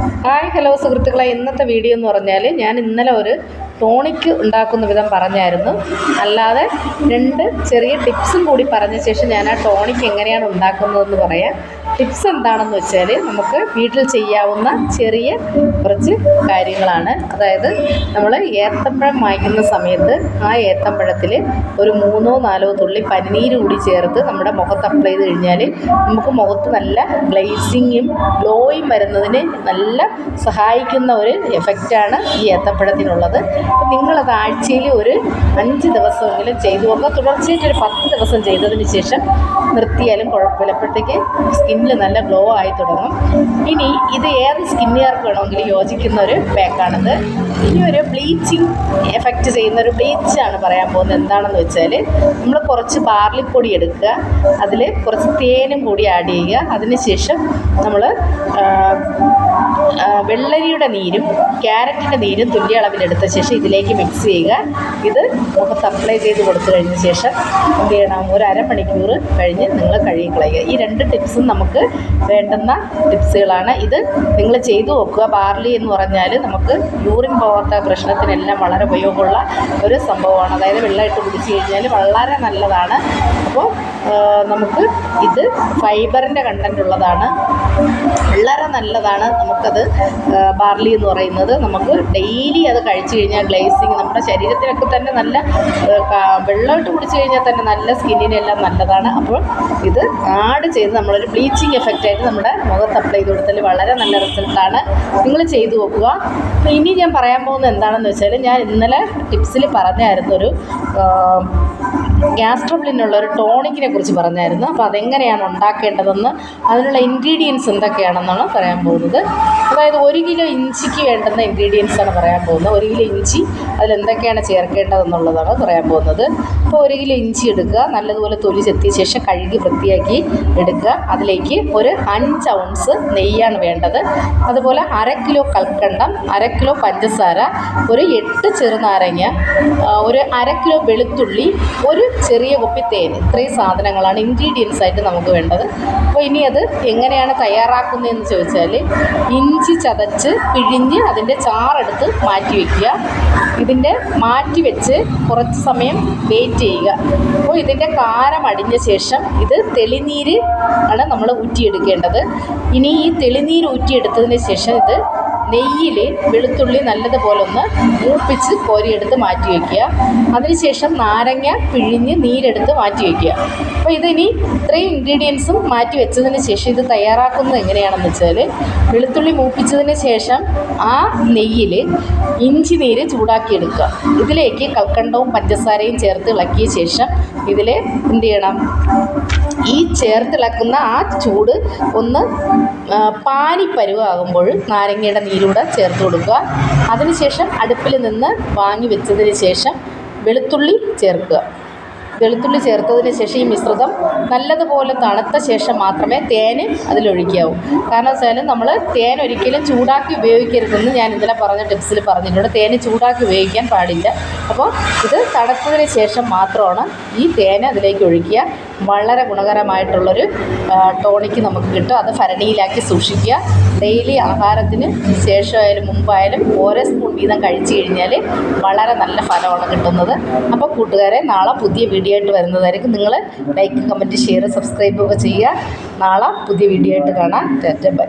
Hi hello സുഹൃത്തുക്കളെ, ഇന്നത്തെ video എന്ന് പറഞ്ഞാൽ ഞാൻ ഇന്നലെ ഒരു ടോണിക്ക് ഉണ്ടാക്കുന്ന വിധം പറഞ്ഞായിരുന്നു. അല്ലാതെ 2 ചെറിയ ടിപ്സും കൂടി പറഞ്ഞ ശേഷം ഞാൻ ആ ടോണിക്ക് എങ്ങനെയാണ് ഉണ്ടാക്കുന്നതെന്ന് പറയാം. ടിപ്സ് എന്താണെന്ന് വെച്ചാൽ നമുക്ക് വീട്ടിൽ ചെയ്യാവുന്ന ചെറിയ കുറച്ച് കാര്യങ്ങളാണ്. അതായത് നമ്മൾ ഏത്തപ്പഴം വാങ്ങിക്കുന്ന സമയത്ത് ആ ഏത്തപ്പഴത്തിൽ ഒരു 3-4 തുള്ളി പനിനീര് കൂടി ചേർത്ത് നമ്മുടെ മുഖത്ത് അപ്ലൈ ചെയ്ത് കഴിഞ്ഞാൽ നമുക്ക് മുഖത്ത് നല്ല ഗ്ലേസിങ്ങും ഗ്ലോയും വരുന്നതിന് നല്ല സഹായിക്കുന്ന ഒരു എഫക്റ്റാണ് ഈ ഏത്തപ്പഴത്തിനുള്ളത്. അപ്പോൾ നിങ്ങളത് ആഴ്ചയിൽ ഒരു 5 ദിവസമെങ്കിലും ചെയ്തു നോക്കുക. തുടർച്ചയായിട്ട് ഒരു 10 ദിവസം ചെയ്തതിന് ശേഷം നിർത്തിയാലും കുഴപ്പമില്ല. അപ്പോഴത്തേക്ക് സ്കിന്നിൽ നല്ല ഗ്ലോ ആയി തുടങ്ങും. ഇനി ഇത് ഏത് സ്കിന്നുകാർക്ക് വേണമെങ്കിലും യോജിക്കുന്ന ഒരു പാക്കാണിത്. ഇനി ഒരു ബ്ലീച്ചിങ് എഫക്റ്റ് ചെയ്യുന്ന ഒരു ബ്ലീച്ചാണ് പറയാൻ പോകുന്നത്. എന്താണെന്ന് വെച്ചാൽ നമ്മൾ കുറച്ച് ബാർലിപ്പൊടി എടുക്കുക, അതിൽ കുറച്ച് തേനും കൂടി ആഡ് ചെയ്യുക. അതിനുശേഷം നമ്മൾ വെള്ളരിയുടെ നീരും ക്യാരറ്റിൻ്റെ നീരും തുല്യ അളവിലെടുത്ത ശേഷം ഇതിലേക്ക് മിക്സ് ചെയ്യുക. ഇത് മുഖത്ത് അപ്ലൈ ചെയ്ത് കൊടുത്തു കഴിഞ്ഞ ശേഷം എന്ത് ചെയ്യണം, ഒരു അരമണിക്കൂർ കഴിഞ്ഞ് നിങ്ങൾ കഴുകിക്കളയുക. ഈ 2 ടിപ്സും നമുക്ക് വേണ്ടുന്ന ടിപ്സുകളാണ്. ഇത് നിങ്ങൾ ചെയ്തു നോക്കുക. ബാർലി എന്ന് പറഞ്ഞാൽ നമുക്ക് യൂറിൻ പോകാത്ത പ്രശ്നത്തിനെല്ലാം വളരെ ഉപയോഗമുള്ള ഒരു സംഭവമാണ്. അതായത് വെള്ളമായിട്ട് കുടിച്ച് കഴിഞ്ഞാൽ വളരെ നല്ലതാണ്. അപ്പോൾ നമുക്ക് ഇത് ഫൈബറിൻ്റെ കണ്ടൻ്റ് ഉള്ളതാണ്, വളരെ നല്ലതാണ്. നമുക്കത് ബാർലി എന്ന് പറയുന്നത് നമുക്ക് ഡെയിലി അത് കഴിച്ചു കഴിഞ്ഞാൽ ഗ്ലേസിങ് നമ്മുടെ ശരീരത്തിനൊക്കെ തന്നെ നല്ല വെള്ളമായിട്ട് കുടിച്ചു കഴിഞ്ഞാൽ തന്നെ നല്ല സ്കിന്നിനെല്ലാം നല്ലതാണ്. അപ്പോൾ ഇത് ആഡ് ചെയ്ത് നമ്മളൊരു ബ്ലീച്ചിങ് എഫക്റ്റായിട്ട് നമ്മുടെ മുഖത്ത് അപ്ലൈ ചെയ്ത് കൊടുത്താൽ വളരെ നല്ല റിസൾട്ടാണ്. നിങ്ങൾ ചെയ്തു നോക്കുക. അപ്പോൾ ഇനി ഞാൻ പറയാൻ പോകുന്നത് എന്താണെന്ന് വെച്ചാൽ ഞാൻ ഇന്നലെ ടിപ്സിൽ പറഞ്ഞായിരുന്നൊരു ഗ്യാസ് ട്രബിളിനുള്ളൊരു ടോണിക്കിനെ കുറിച്ച് പറഞ്ഞായിരുന്നു. അപ്പോൾ അതെങ്ങനെയാണ് ഉണ്ടാക്കേണ്ടതെന്ന് അതിനുള്ള ഇൻഗ്രീഡിയൻസ് എന്തൊക്കെയാണെന്നാണ് പറയാൻ പോകുന്നത്. അതായത് 1 കിലോ ഇഞ്ചിക്ക് വേണ്ടുന്ന ഇൻഗ്രീഡിയൻസാണ് പറയാൻ പോകുന്നത്. 1 കിലോ ഇഞ്ചി അതിലെന്തൊക്കെയാണ് ചേർക്കേണ്ടതെന്നുള്ളതാണ് പറയാൻ പോകുന്നത്. അപ്പോൾ 1 കിലോ ഇഞ്ചി എടുക്കുക, നല്ലതുപോലെ തൊലി ചെത്തിയ ശേഷം കഴുകി വൃത്തിയാക്കി എടുക്കുക. അതിലേക്ക് ഒരു 5 ഔൺസ് നെയ്യാണ് വേണ്ടത്. അതുപോലെ 1/2 കിലോ കൽക്കണ്ടം, 1/2 കിലോ പഞ്ചസാര, ഒരു 8 ചെറുനാരങ്ങ, ഒരു 1/2 കിലോ വെളുത്തുള്ളി, ഒരു ചെറിയ കുപ്പി തേൻ. ഇത്രയും സാധനങ്ങളാണ് ഇൻഗ്രീഡിയൻസ് ആയിട്ട് നമുക്ക് വേണ്ടത്. അപ്പോൾ ഇനി അത് എങ്ങനെയാണ് തയ്യാറാക്കുന്നതെന്ന് ചോദിച്ചാൽ ഇഞ്ചി ചതച്ച് പിഴിഞ്ഞ് അതിൻ്റെ ചാറെടുത്ത് മാറ്റി വയ്ക്കുക. ഇതിൻ്റെ മാറ്റി വെച്ച് കുറച്ച് സമയം വെയിറ്റ് ചെയ്യുക. അപ്പോൾ ഇതിൻ്റെ കാരം അടിഞ്ഞ ശേഷം ഇത് തെളിനീര് ആണ് നമ്മൾ ഊറ്റിയെടുക്കേണ്ടത്. ഇനി ഈ തെളിനീര് ഊറ്റിയെടുത്തതിന് ശേഷം ഇത് നെയ്യിൽ വെളുത്തുള്ളി നല്ലതുപോലെ ഒന്ന് മൂപ്പിച്ച് കോരിയെടുത്ത് മാറ്റി വയ്ക്കുക. അതിനുശേഷം നാരങ്ങ പിഴിഞ്ഞ് നീരെടുത്ത് മാറ്റി വയ്ക്കുക. അപ്പോൾ ഇതിനി ഇത്രയും ഇൻഗ്രീഡിയൻസും മാറ്റി വെച്ചതിന് ശേഷം ഇത് തയ്യാറാക്കുന്നത് എങ്ങനെയാണെന്ന് വെച്ചാൽ വെളുത്തുള്ളി മൂപ്പിച്ചതിന് ശേഷം ആ നെയ്യിൽ ഇഞ്ചി നീര് ചൂടാക്കിയെടുക്കുക. ഇതിലേക്ക് കൽക്കണ്ടവും പഞ്ചസാരയും ചേർത്ത് ഇളക്കിയ ശേഷം ഇതിൽ എന്ത് ചെയ്യണം, ഈ ചേർത്തിളക്കുന്ന ആ ചൂട് ഒന്ന് പാനിപ്പരുവാകുമ്പോൾ നാരങ്ങയുടെ നീരൂടെ ചേർത്ത് കൊടുക്കുക. അതിനുശേഷം അടുപ്പിൽ നിന്ന് വാങ്ങി വെച്ചതിന് ശേഷം വെളുത്തുള്ളി ചേർക്കുക. വെളുത്തുള്ളി ചേർത്തതിന് ശേഷം ഈ മിശ്രിതം നല്ലതുപോലെ തണുത്ത ശേഷം മാത്രമേ തേന് അതിലൊഴിക്കാവൂ. കാരണം വെച്ചാൽ നമ്മൾ തേൻ ഒരിക്കലും ചൂടാക്കി ഉപയോഗിക്കരുതെന്ന് ഞാൻ ഇന്നലെ പറഞ്ഞ ടിപ്സിൽ പറഞ്ഞിട്ടുണ്ട്. തേന് ചൂടാക്കി ഉപയോഗിക്കാൻ പാടില്ല. അപ്പോൾ ഇത് തണുത്തതിന് ശേഷം മാത്രമാണ് ഈ തേൻ അതിലേക്ക് ഒഴിക്കുക. വളരെ ഗുണകരമായിട്ടുള്ളൊരു ടോണിക്ക് നമുക്ക് കിട്ടും. അത് ഭരണിയിലാക്കി സൂക്ഷിക്കുക. ഡെയിലി ആഹാരത്തിന് ശേഷമായാലും മുമ്പായാലും ഓരോ സ്പൂൺ വീതം കഴിച്ചു കഴിഞ്ഞാൽ വളരെ നല്ല ഫലമാണ് കിട്ടുന്നത്. അപ്പോൾ കൂട്ടുകാരെ, നാളെ പുതിയ വീഡിയോ ആയിട്ട് വരുന്നതായിരിക്കും. നിങ്ങൾ ലൈക്ക്, കമൻറ്റ്, ഷെയർ, സബ്സ്ക്രൈബ് ഒക്കെ ചെയ്യുക. നാളെ പുതിയ വീഡിയോ ആയിട്ട് കാണാം. ബൈ.